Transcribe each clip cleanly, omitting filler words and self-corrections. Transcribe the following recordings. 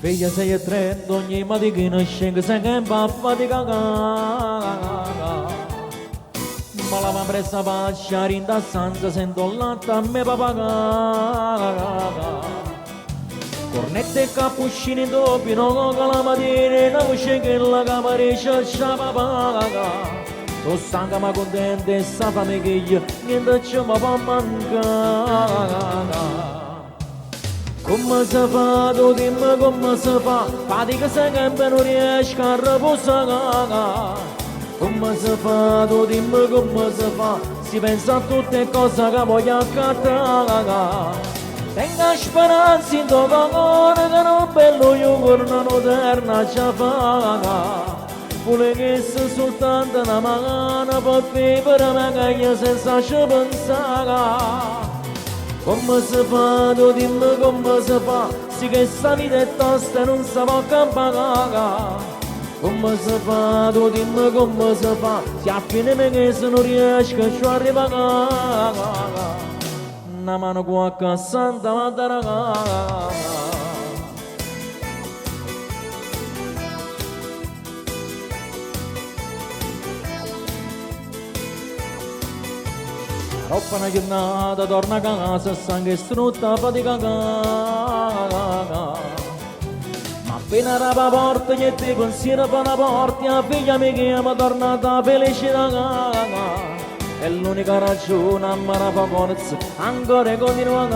Figlia 6 e 3, ogni mattina scende se che va a faticare. Ma la mamma presa faccia rinda stanza, sento l'atta a me papà. Cornette e cappuccini doppio, non con la mattina, non c'è che la camera c'è papà. Sono stanca ma contenta e sta famiglia, niente ci mi può mancare. Come si fa, tu dimmi come si fa, fatica se che non riesco a riposare. Come si fa, tu dimmi come si fa, si pensa a tutte cose che voglio accattare. Tenga speranza in tuo cuore che non bello io corno terna ci fa. Vuole che sia soltanto una mano per vivere magari senza ci pensare. Come si fa, tu dimmi come si fa, sì che sta vita è tosta e non si può campare. Come si fa, tu dimmi come si fa, se a fine mese non riesco a arrivare. Una mano qua a Santa Madara. Troppa una giornata, torna a casa, stanca strutta, fatica. Ma appena apre la porta, che ti pensiero per la porta, la figlia mi chiama, tornata felicità. È l'unica ragione, a me la fa forza, ancora continua.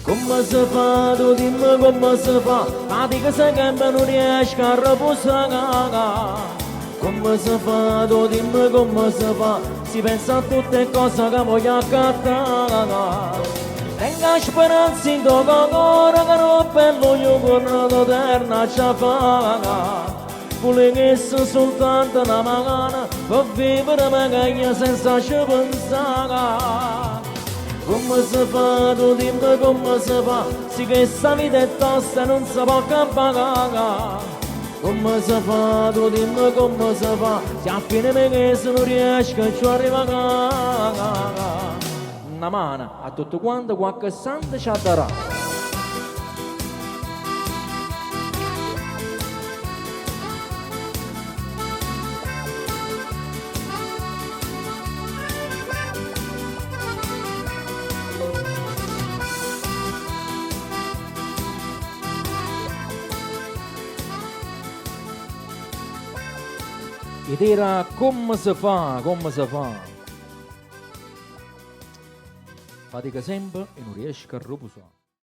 Come si fa, tu dimmi come si fa, fatica se che non riesco a riposare. Come si fa, tu dimmi come si fa, si pensa a tutte cose che voglio accattare. Tenga speranza in tuo cuore che non bello io corno terna ci fa. Vuole che sia soltanto una mano per vivere magari senza ci pensare. Come si fa, tu dimmi come si fa, sì che sta vita è tosta e non si può campare. Come si fa, tu dimmi come si fa, se a fine mese non riesco a arrivare. Una mano a tutto quanto qualche santo ci darà. Ed era come si fa, come si fa. Fatica sempre e non riesco a riposare.